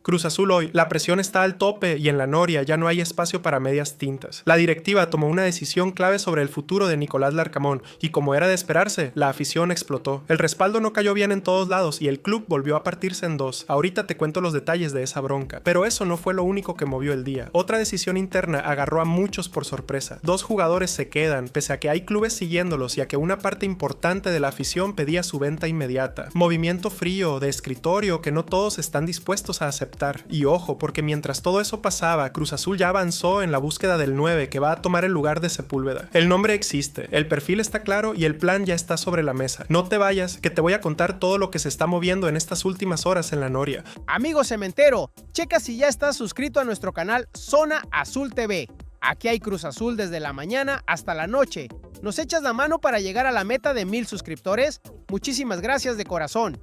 Cruz Azul hoy, la presión está al tope y en la noria ya no hay espacio para medias tintas. La directiva tomó una decisión clave sobre el futuro de Nicolás Larcamón y como era de esperarse, la afición explotó. El respaldo no cayó bien en todos lados y el club volvió a partirse en dos. Ahorita te cuento los detalles de esa bronca, pero eso no fue lo único que movió el día. Otra decisión interna agarró a muchos por sorpresa. 2 jugadores se quedan, pese a que hay clubes siguiéndolos y a que una parte importante de la afición pedía su venta inmediata. Movimiento frío, de escritorio, que no todos están dispuestos a aceptar. Y ojo, porque mientras todo eso pasaba, Cruz Azul ya avanzó en la búsqueda del 9 que va a tomar el lugar de Sepúlveda. El nombre existe, el perfil está claro y el plan ya está sobre la mesa. No te vayas, que te voy a contar todo lo que se está moviendo en estas últimas horas en la noria. Amigo cementero, checa si ya estás suscrito a nuestro canal Zona Azul TV. Aquí hay Cruz Azul desde la mañana hasta la noche. ¿Nos echas la mano para llegar a la meta de 1000 suscriptores? Muchísimas gracias de corazón.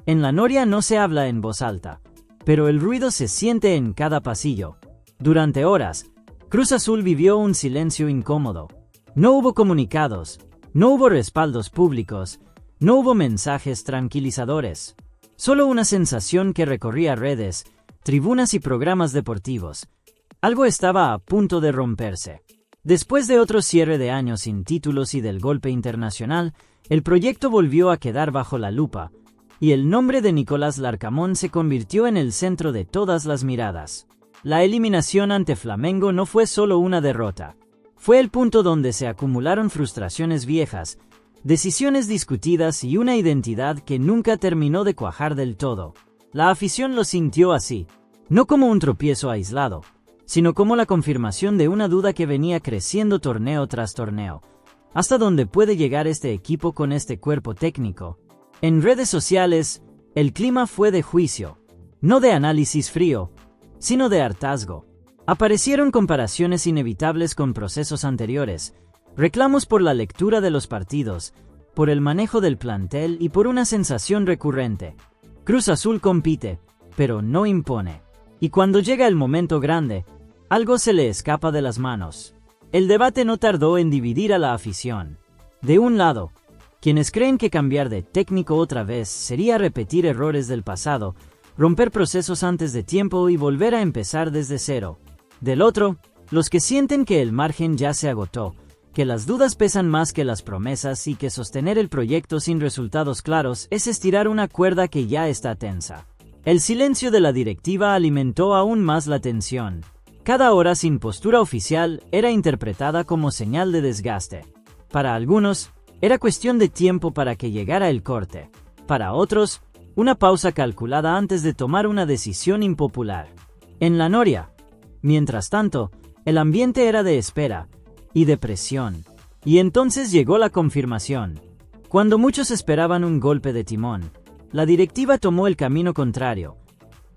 En la noria no se habla en voz alta, pero el ruido se siente en cada pasillo. Durante horas, Cruz Azul vivió un silencio incómodo. No hubo comunicados, no hubo respaldos públicos, no hubo mensajes tranquilizadores. Solo una sensación que recorría redes, tribunas y programas deportivos. Algo estaba a punto de romperse. Después de otro cierre de años sin títulos y del golpe internacional, el proyecto volvió a quedar bajo la lupa, y el nombre de Nicolás Larcamón se convirtió en el centro de todas las miradas. La eliminación ante Flamengo no fue solo una derrota. Fue el punto donde se acumularon frustraciones viejas, decisiones discutidas y una identidad que nunca terminó de cuajar del todo. La afición lo sintió así, no como un tropiezo aislado, sino como la confirmación de una duda que venía creciendo torneo tras torneo. ¿Hasta dónde puede llegar este equipo con este cuerpo técnico? En redes sociales, el clima fue de juicio, no de análisis frío, sino de hartazgo. Aparecieron comparaciones inevitables con procesos anteriores, reclamos por la lectura de los partidos, por el manejo del plantel y por una sensación recurrente. Cruz Azul compite, pero no impone. Y cuando llega el momento grande, algo se le escapa de las manos. El debate no tardó en dividir a la afición. De un lado, quienes creen que cambiar de técnico otra vez sería repetir errores del pasado, romper procesos antes de tiempo y volver a empezar desde cero. Del otro, los que sienten que el margen ya se agotó, que las dudas pesan más que las promesas y que sostener el proyecto sin resultados claros es estirar una cuerda que ya está tensa. El silencio de la directiva alimentó aún más la tensión. Cada hora sin postura oficial era interpretada como señal de desgaste. Para algunos, era cuestión de tiempo para que llegara el corte. Para otros, una pausa calculada antes de tomar una decisión impopular. En la noria, mientras tanto, el ambiente era de espera y de presión. Y entonces llegó la confirmación. Cuando muchos esperaban un golpe de timón, la directiva tomó el camino contrario.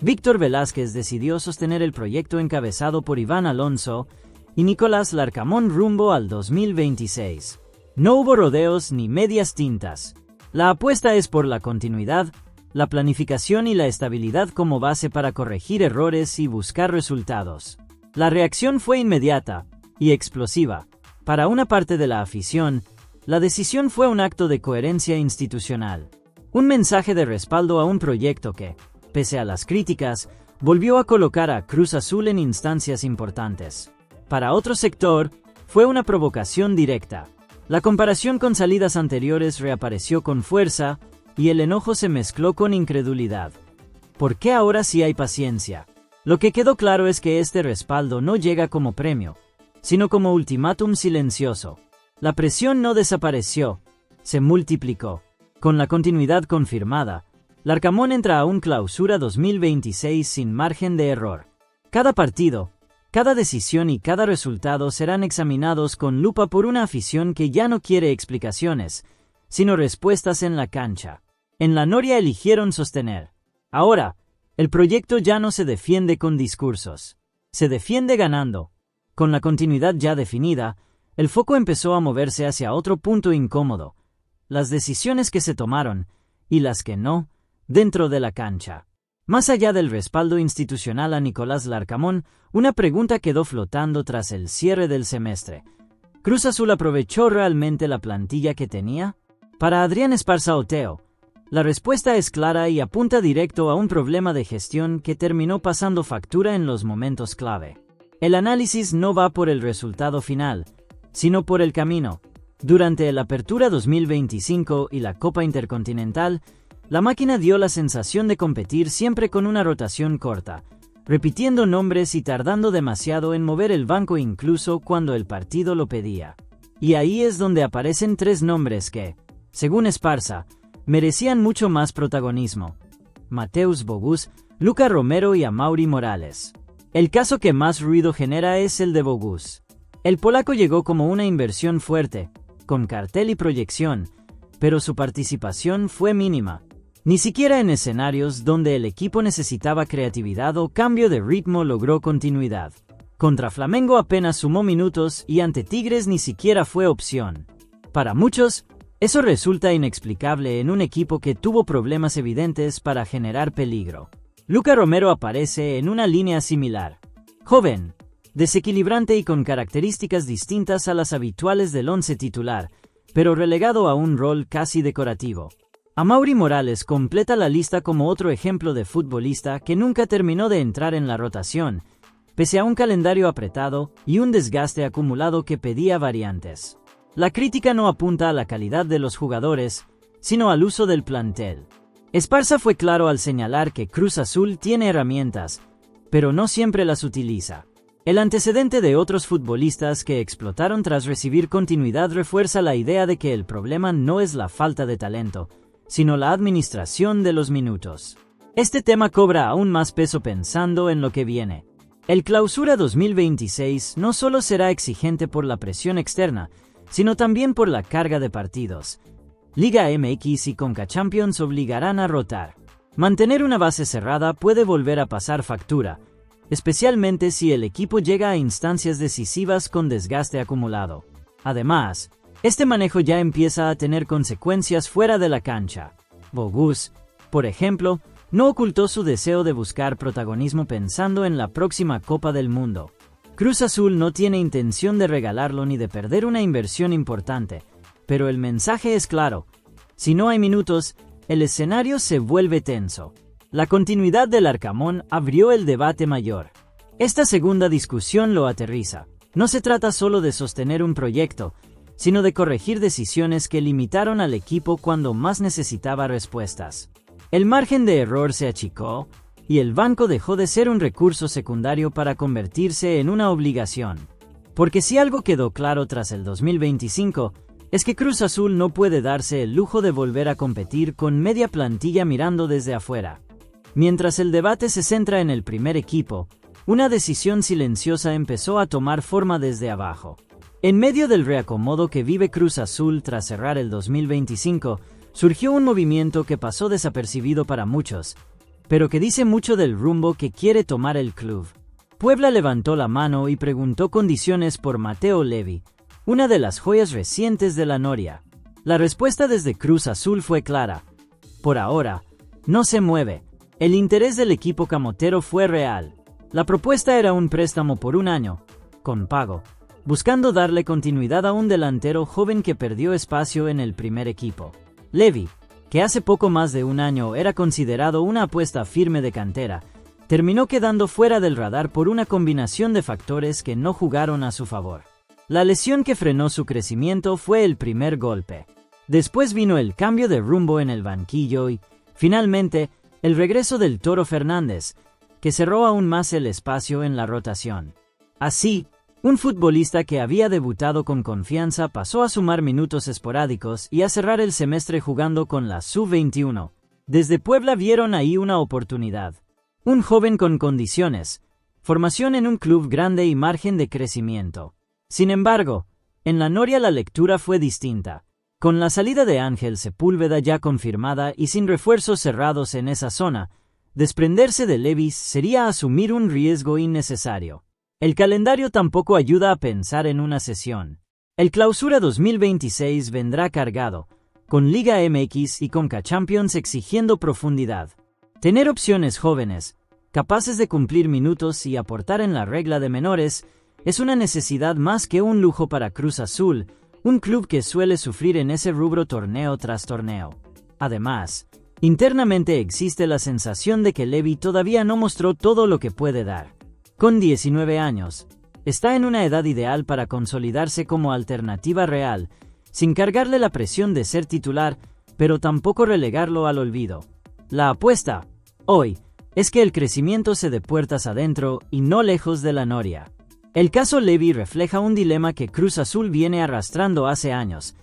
Víctor Velázquez decidió sostener el proyecto encabezado por Iván Alonso y Nicolás Larcamón rumbo al 2026. No hubo rodeos ni medias tintas. La apuesta es por la continuidad, la planificación y la estabilidad como base para corregir errores y buscar resultados. La reacción fue inmediata y explosiva. Para una parte de la afición, la decisión fue un acto de coherencia institucional. Un mensaje de respaldo a un proyecto que, pese a las críticas, volvió a colocar a Cruz Azul en instancias importantes. Para otro sector, fue una provocación directa. La comparación con salidas anteriores reapareció con fuerza y el enojo se mezcló con incredulidad. ¿Por qué ahora sí hay paciencia? Lo que quedó claro es que este respaldo no llega como premio, sino como ultimátum silencioso. La presión no desapareció, se multiplicó. Con la continuidad confirmada, Larcamón entra a un clausura 2026 sin margen de error. Cada partido, cada decisión y cada resultado serán examinados con lupa por una afición que ya no quiere explicaciones, sino respuestas en la cancha. En la noria eligieron sostener. Ahora, el proyecto ya no se defiende con discursos. Se defiende ganando. Con la continuidad ya definida, el foco empezó a moverse hacia otro punto incómodo. Las decisiones que se tomaron, y las que no, dentro de la cancha. Más allá del respaldo institucional a Nicolás Larcamón, una pregunta quedó flotando tras el cierre del semestre. ¿Cruz Azul aprovechó realmente la plantilla que tenía? Para Adrián Esparza Oteo, La respuesta es clara y apunta directo a un problema de gestión que terminó pasando factura en los momentos clave. El análisis no va por el resultado final, sino por el camino. Durante la Apertura 2025 y la Copa Intercontinental, la máquina dio la sensación de competir siempre con una rotación corta, repitiendo nombres y tardando demasiado en mover el banco incluso cuando el partido lo pedía. Y ahí es donde aparecen tres nombres que, según Esparza, merecían mucho más protagonismo: Mateusz Bogusz, Luca Romero y Amaury Morales. El caso que más ruido genera es el de Bogusz. El polaco llegó como una inversión fuerte, con cartel y proyección, pero su participación fue mínima. Ni siquiera en escenarios donde el equipo necesitaba creatividad o cambio de ritmo logró continuidad. Contra Flamengo apenas sumó minutos y ante Tigres ni siquiera fue opción. Para muchos, eso resulta inexplicable en un equipo que tuvo problemas evidentes para generar peligro. Luca Romero aparece en una línea similar. Joven, desequilibrante y con características distintas a las habituales del once titular, pero relegado a un rol casi decorativo. Amaury Morales completa la lista como otro ejemplo de futbolista que nunca terminó de entrar en la rotación, pese a un calendario apretado y un desgaste acumulado que pedía variantes. La crítica no apunta a la calidad de los jugadores, sino al uso del plantel. Esparza fue claro al señalar que Cruz Azul tiene herramientas, pero no siempre las utiliza. El antecedente de otros futbolistas que explotaron tras recibir continuidad refuerza la idea de que el problema no es la falta de talento, sino la administración de los minutos. Este tema cobra aún más peso pensando en lo que viene. El Clausura 2026 no solo será exigente por la presión externa, sino también por la carga de partidos. Liga MX y Conca Champions obligarán a rotar. Mantener una base cerrada puede volver a pasar factura, especialmente si el equipo llega a instancias decisivas con desgaste acumulado. Además, este manejo ya empieza a tener consecuencias fuera de la cancha. Bogusz, por ejemplo, no ocultó su deseo de buscar protagonismo pensando en la próxima Copa del Mundo. Cruz Azul no tiene intención de regalarlo ni de perder una inversión importante, pero el mensaje es claro: si no hay minutos, el escenario se vuelve tenso. La continuidad del Arcamón abrió el debate mayor. Esta segunda discusión lo aterriza. No se trata solo de sostener un proyecto, sino de corregir decisiones que limitaron al equipo cuando más necesitaba respuestas. El margen de error se achicó, y el banco dejó de ser un recurso secundario para convertirse en una obligación. Porque si algo quedó claro tras el 2025, es que Cruz Azul no puede darse el lujo de volver a competir con media plantilla mirando desde afuera. Mientras el debate se centra en el primer equipo, una decisión silenciosa empezó a tomar forma desde abajo. En medio del reacomodo que vive Cruz Azul tras cerrar el 2025, surgió un movimiento que pasó desapercibido para muchos, pero que dice mucho del rumbo que quiere tomar el club. Puebla levantó la mano y preguntó condiciones por Mateo Levi, una de las joyas recientes de la Noria. La respuesta desde Cruz Azul fue clara: por ahora, no se mueve. El interés del equipo camotero fue real. La propuesta era un préstamo por un año, con pago, buscando darle continuidad a un delantero joven que perdió espacio en el primer equipo. Levi, que hace poco más de un año era considerado una apuesta firme de cantera, terminó quedando fuera del radar por una combinación de factores que no jugaron a su favor. La lesión que frenó su crecimiento fue el primer golpe. Después vino el cambio de rumbo en el banquillo y, finalmente, el regreso del Toro Fernández, que cerró aún más el espacio en la rotación. Así, un futbolista que había debutado con confianza pasó a sumar minutos esporádicos y a cerrar el semestre jugando con la Sub-21. Desde Puebla vieron ahí una oportunidad. Un joven con condiciones, formación en un club grande y margen de crecimiento. Sin embargo, en la Noria la lectura fue distinta. Con la salida de Ángel Sepúlveda ya confirmada y sin refuerzos cerrados en esa zona, desprenderse de Levis sería asumir un riesgo innecesario. El calendario tampoco ayuda a pensar en una cesión. El Clausura 2026 vendrá cargado, con Liga MX y Conca Champions exigiendo profundidad. Tener opciones jóvenes, capaces de cumplir minutos y aportar en la regla de menores, es una necesidad más que un lujo para Cruz Azul, un club que suele sufrir en ese rubro torneo tras torneo. Además, Internamente existe la sensación de que Levy todavía no mostró todo lo que puede dar. Con 19 años, está en una edad ideal para consolidarse como alternativa real, sin cargarle la presión de ser titular, pero tampoco relegarlo al olvido. La apuesta, hoy, es que el crecimiento se dé puertas adentro y no lejos de la noria. El caso Levy refleja un dilema que Cruz Azul viene arrastrando hace años: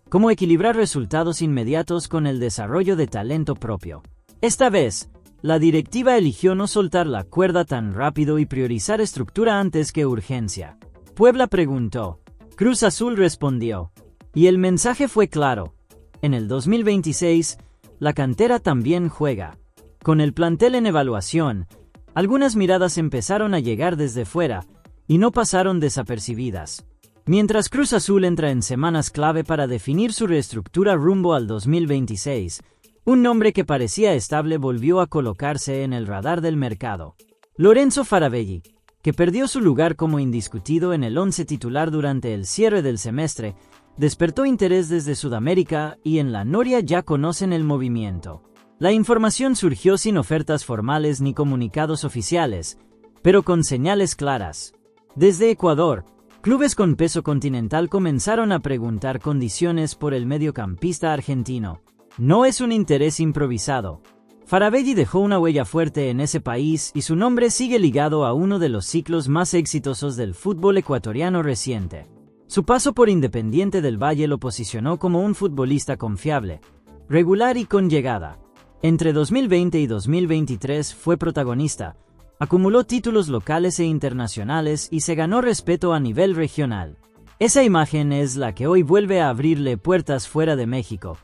cómo equilibrar resultados inmediatos con el desarrollo de talento propio. Esta vez, la directiva eligió no soltar la cuerda tan rápido y priorizar estructura antes que urgencia. Puebla preguntó, Cruz Azul respondió, y el mensaje fue claro. En el 2026, la cantera también juega. Con el plantel en evaluación, algunas miradas empezaron a llegar desde fuera y no pasaron desapercibidas. Mientras Cruz Azul entra en semanas clave para definir su reestructura rumbo al 2026, un nombre que parecía estable volvió a colocarse en el radar del mercado. Lorenzo Faravelli, que perdió su lugar como indiscutido en el once titular durante el cierre del semestre, despertó interés desde Sudamérica y en la noria ya conocen el movimiento. La información surgió sin ofertas formales ni comunicados oficiales, pero con señales claras. Desde Ecuador, clubes con peso continental comenzaron a preguntar condiciones por el mediocampista argentino. No es un interés improvisado. Faravelli dejó una huella fuerte en ese país y su nombre sigue ligado a uno de los ciclos más exitosos del fútbol ecuatoriano reciente. Su paso por Independiente del Valle lo posicionó como un futbolista confiable, regular y con llegada. Entre 2020 y 2023 fue protagonista, acumuló títulos locales e internacionales y se ganó respeto a nivel regional. Esa imagen es la que hoy vuelve a abrirle puertas fuera de México,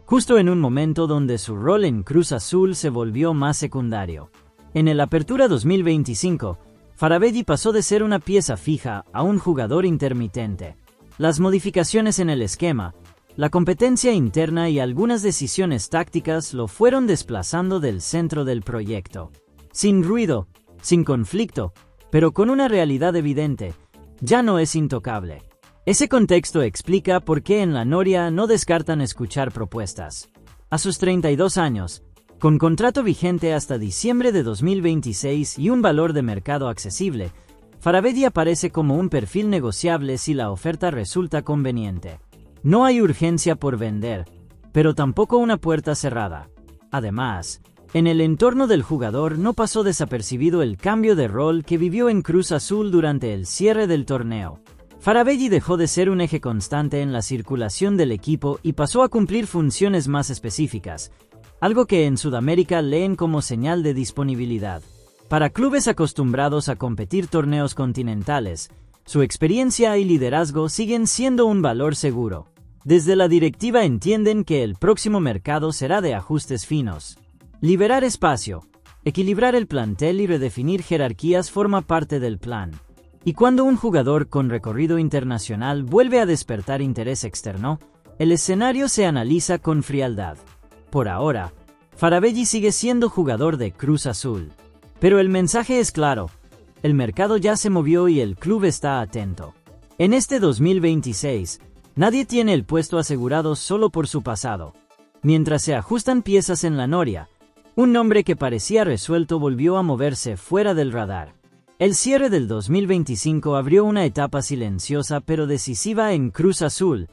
justo en un momento donde su rol en Cruz Azul se volvió más secundario. En el Apertura 2025, Faravelli pasó de ser una pieza fija a un jugador intermitente. Las modificaciones en el esquema, la competencia interna y algunas decisiones tácticas lo fueron desplazando del centro del proyecto. Sin ruido, sin conflicto, pero con una realidad evidente, ya no es intocable. Ese contexto explica por qué en la noria no descartan escuchar propuestas. A sus 32 años, con contrato vigente hasta diciembre de 2026 y un valor de mercado accesible, Faravelli aparece como un perfil negociable si la oferta resulta conveniente. No hay urgencia por vender, pero tampoco una puerta cerrada. Además, en el entorno del jugador no pasó desapercibido el cambio de rol que vivió en Cruz Azul durante el cierre del torneo. Faravelli dejó de ser un eje constante en la circulación del equipo y pasó a cumplir funciones más específicas, algo que en Sudamérica leen como señal de disponibilidad. Para clubes acostumbrados a competir torneos continentales, su experiencia y liderazgo siguen siendo un valor seguro. Desde la directiva entienden que el próximo mercado será de ajustes finos. Liberar espacio, equilibrar el plantel y redefinir jerarquías forma parte del plan. Y cuando un jugador con recorrido internacional vuelve a despertar interés externo, el escenario se analiza con frialdad. Por ahora, Faravelli sigue siendo jugador de Cruz Azul. Pero el mensaje es claro. El mercado ya se movió y el club está atento. En este 2026, nadie tiene el puesto asegurado solo por su pasado. Mientras se ajustan piezas en la noria, un nombre que parecía resuelto volvió a moverse fuera del radar. El cierre del 2025 abrió una etapa silenciosa pero decisiva en Cruz Azul: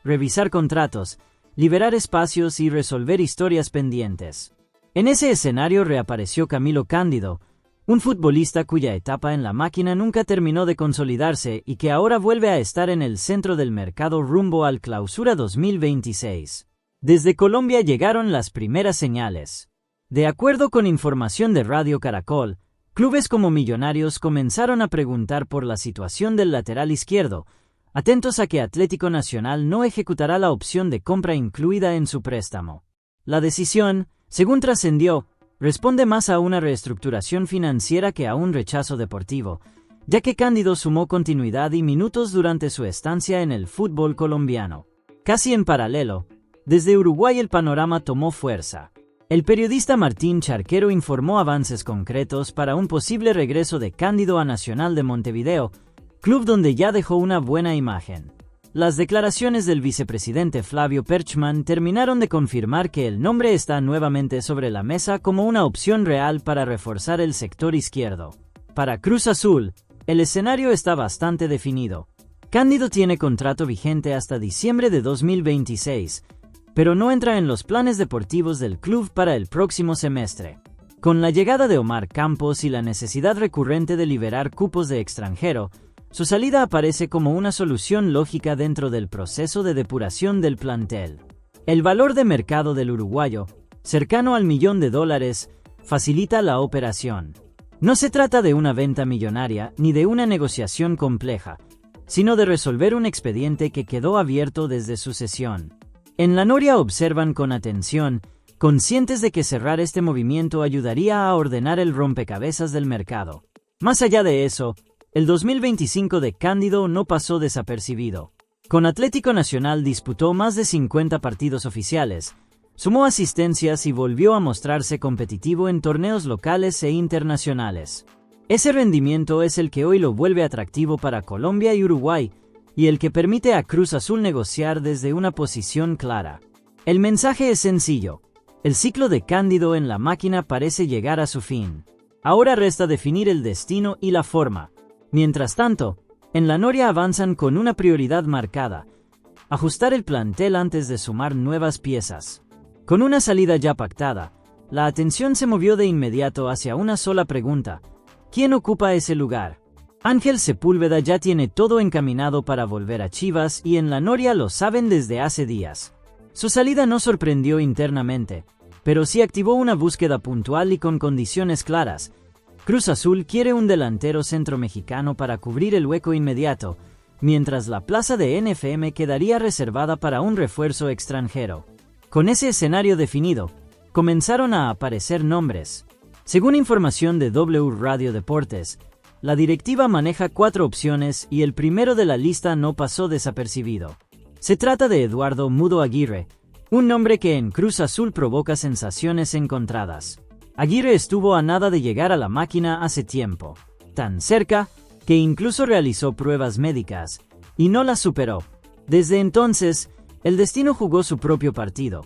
revisar contratos, liberar espacios y resolver historias pendientes. En ese escenario reapareció Camilo Cándido, un futbolista cuya etapa en la máquina nunca terminó de consolidarse y que ahora vuelve a estar en el centro del mercado rumbo al Clausura 2026. Desde Colombia llegaron las primeras señales. De acuerdo con información de Radio Caracol, clubes como Millonarios comenzaron a preguntar por la situación del lateral izquierdo, atentos a que Atlético Nacional no ejecutará la opción de compra incluida en su préstamo. La decisión, según trascendió, responde más a una reestructuración financiera que a un rechazo deportivo, ya que Cándido sumó continuidad y minutos durante su estancia en el fútbol colombiano. Casi en paralelo, desde Uruguay el panorama tomó fuerza. El periodista Martín Charquero informó avances concretos para un posible regreso de Cándido a Nacional de Montevideo, club donde ya dejó una buena imagen. Las declaraciones del vicepresidente Flavio Perchman terminaron de confirmar que el nombre está nuevamente sobre la mesa como una opción real para reforzar el sector izquierdo. Para Cruz Azul, el escenario está bastante definido. Cándido tiene contrato vigente hasta diciembre de 2026, pero no entra en los planes deportivos del club para el próximo semestre. Con la llegada de Omar Campos y la necesidad recurrente de liberar cupos de extranjero, su salida aparece como una solución lógica dentro del proceso de depuración del plantel. El valor de mercado del uruguayo, cercano al $1.000.000, facilita la operación. No se trata de una venta millonaria ni de una negociación compleja, sino de resolver un expediente que quedó abierto desde su cesión. En la Noria observan con atención, conscientes de que cerrar este movimiento ayudaría a ordenar el rompecabezas del mercado. Más allá de eso, el 2025 de Cándido no pasó desapercibido. Con Atlético Nacional disputó más de 50 partidos oficiales, sumó asistencias y volvió a mostrarse competitivo en torneos locales e internacionales. Ese rendimiento es el que hoy lo vuelve atractivo para Colombia y Uruguay, y el que permite a Cruz Azul negociar desde una posición clara. El mensaje es sencillo. El ciclo de Cándido en la máquina parece llegar a su fin. Ahora resta definir el destino y la forma. Mientras tanto, en la Noria avanzan con una prioridad marcada: ajustar el plantel antes de sumar nuevas piezas. Con una salida ya pactada, la atención se movió de inmediato hacia una sola pregunta: ¿quién ocupa ese lugar? Ángel Sepúlveda ya tiene todo encaminado para volver a Chivas y en la Noria lo saben desde hace días. Su salida no sorprendió internamente, pero sí activó una búsqueda puntual y con condiciones claras. Cruz Azul quiere un delantero centro mexicano para cubrir el hueco inmediato, mientras la plaza de NFM quedaría reservada para un refuerzo extranjero. Con ese escenario definido, comenzaron a aparecer nombres. Según información de W Radio Deportes, la directiva maneja 4 opciones y el primero de la lista no pasó desapercibido. Se trata de Eduardo Mudo Aguirre, un nombre que en Cruz Azul provoca sensaciones encontradas. Aguirre estuvo a nada de llegar a la máquina hace tiempo, tan cerca que incluso realizó pruebas médicas, y no las superó. Desde entonces, el destino jugó su propio partido.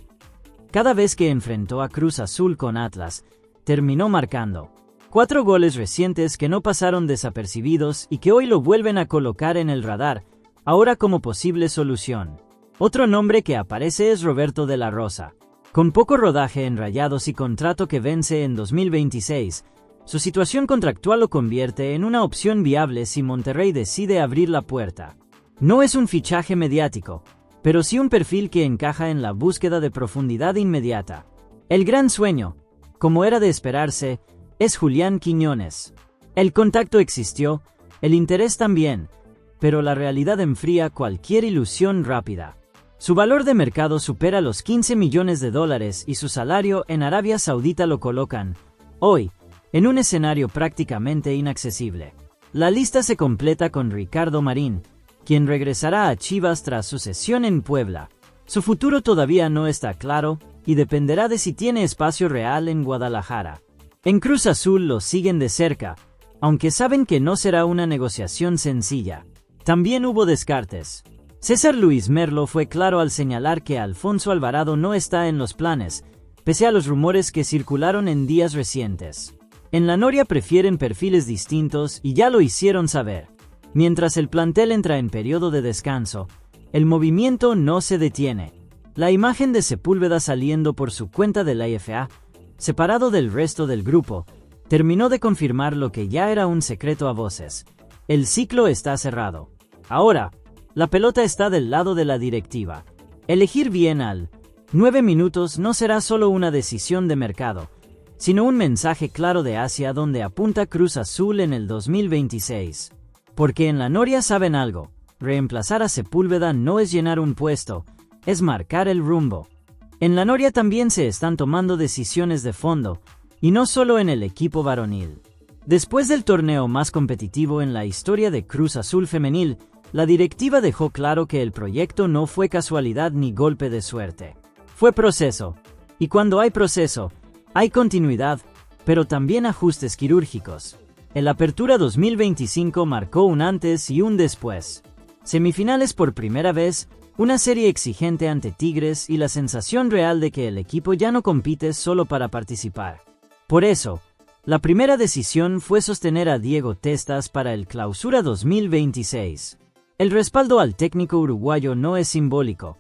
Cada vez que enfrentó a Cruz Azul con Atlas, terminó marcando 4 goles recientes que no pasaron desapercibidos y que hoy lo vuelven a colocar en el radar, ahora como posible solución. Otro nombre que aparece es Roberto de la Rosa. Con poco rodaje en Rayados y contrato que vence en 2026, su situación contractual lo convierte en una opción viable si Monterrey decide abrir la puerta. No es un fichaje mediático, pero sí un perfil que encaja en la búsqueda de profundidad inmediata. El gran sueño, como era de esperarse, es Julián Quiñones. El contacto existió, el interés también, pero la realidad enfría cualquier ilusión rápida. Su valor de mercado supera los $15 millones y su salario en Arabia Saudita lo colocan, hoy, en un escenario prácticamente inaccesible. La lista se completa con Ricardo Marín, quien regresará a Chivas tras su cesión en Puebla. Su futuro todavía no está claro y dependerá de si tiene espacio real en Guadalajara. En Cruz Azul lo siguen de cerca, aunque saben que no será una negociación sencilla. También hubo descartes. César Luis Merlo fue claro al señalar que Alfonso Alvarado no está en los planes, pese a los rumores que circularon en días recientes. En la Noria prefieren perfiles distintos y ya lo hicieron saber. Mientras el plantel entra en periodo de descanso, el movimiento no se detiene. La imagen de Sepúlveda saliendo por su cuenta de la IFA, separado del resto del grupo, terminó de confirmar lo que ya era un secreto a voces. El ciclo está cerrado. Ahora, la pelota está del lado de la directiva. Elegir bien al 9 minutos no será solo una decisión de mercado, sino un mensaje claro de hacia dónde apunta Cruz Azul en el 2026. Porque en la Noria saben algo: reemplazar a Sepúlveda no es llenar un puesto, es marcar el rumbo. En la Noria también se están tomando decisiones de fondo, y no solo en el equipo varonil. Después del torneo más competitivo en la historia de Cruz Azul femenil, la directiva dejó claro que el proyecto no fue casualidad ni golpe de suerte. Fue proceso. Y cuando hay proceso, hay continuidad, pero también ajustes quirúrgicos. El Apertura 2025 marcó un antes y un después. Semifinales por primera vez, una serie exigente ante Tigres y la sensación real de que el equipo ya no compite solo para participar. Por eso, la primera decisión fue sostener a Diego Testas para el Clausura 2026. El respaldo al técnico uruguayo no es simbólico.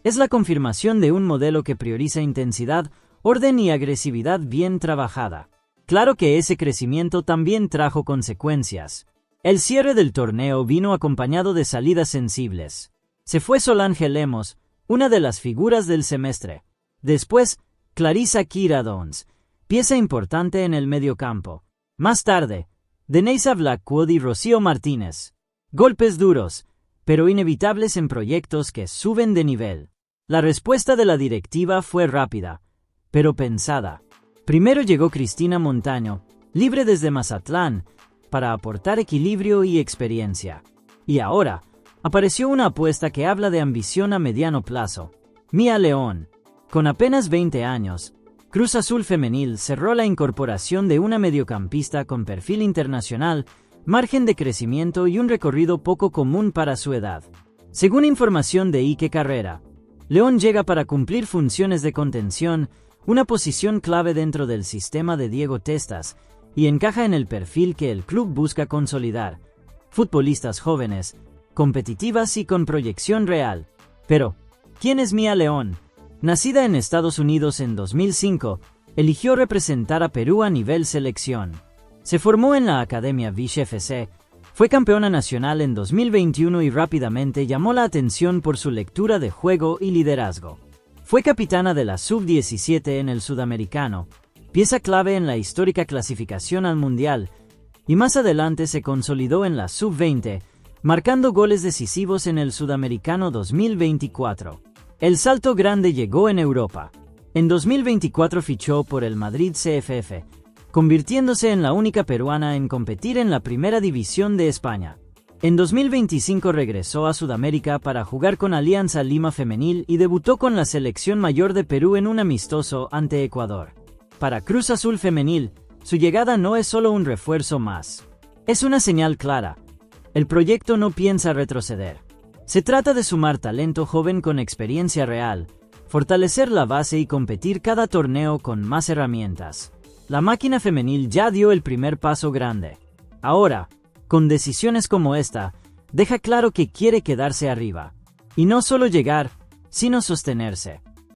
Es la confirmación de un modelo que prioriza intensidad, orden y agresividad bien trabajada. Claro que ese crecimiento también trajo consecuencias. El cierre del torneo vino acompañado de salidas sensibles. Se fue Solange Lemos, una de las figuras del semestre. Después, Clarissa Quiradons, pieza importante en el mediocampo. Más tarde, Deneisa Blackwood y Rocío Martínez. Golpes duros, pero inevitables en proyectos que suben de nivel. La respuesta de la directiva fue rápida, pero pensada. Primero llegó Cristina Montaño, libre desde Mazatlán, para aportar equilibrio y experiencia. Y ahora, apareció una apuesta que habla de ambición a mediano plazo. Mía León. Con apenas 20 años, Cruz Azul Femenil cerró la incorporación de una mediocampista con perfil internacional, margen de crecimiento y un recorrido poco común para su edad. Según información de Ike Carrera, León llega para cumplir funciones de contención, una posición clave dentro del sistema de Diego Testas, y encaja en el perfil que el club busca consolidar. Futbolistas jóvenes, competitivas y con proyección real. Pero, ¿quién es Mía León? Nacida en Estados Unidos en 2005, eligió representar a Perú a nivel selección. Se formó en la Academia Viche FC, fue campeona nacional en 2021 y rápidamente llamó la atención por su lectura de juego y liderazgo. Fue capitana de la Sub-17 en el Sudamericano, pieza clave en la histórica clasificación al Mundial, y más adelante se consolidó en la Sub-20, marcando goles decisivos en el Sudamericano 2024. El salto grande llegó en Europa. En 2024 fichó por el Madrid CFF, convirtiéndose en la única peruana en competir en la Primera División de España. En 2025 regresó a Sudamérica para jugar con Alianza Lima Femenil y debutó con la selección mayor de Perú en un amistoso ante Ecuador. Para Cruz Azul Femenil, su llegada no es solo un refuerzo más. Es una señal clara. El proyecto no piensa retroceder. Se trata de sumar talento joven con experiencia real, fortalecer la base y competir cada torneo con más herramientas. La máquina femenil ya dio el primer paso grande. Ahora, con decisiones como esta, deja claro que quiere quedarse arriba. Y no solo llegar, sino sostenerse.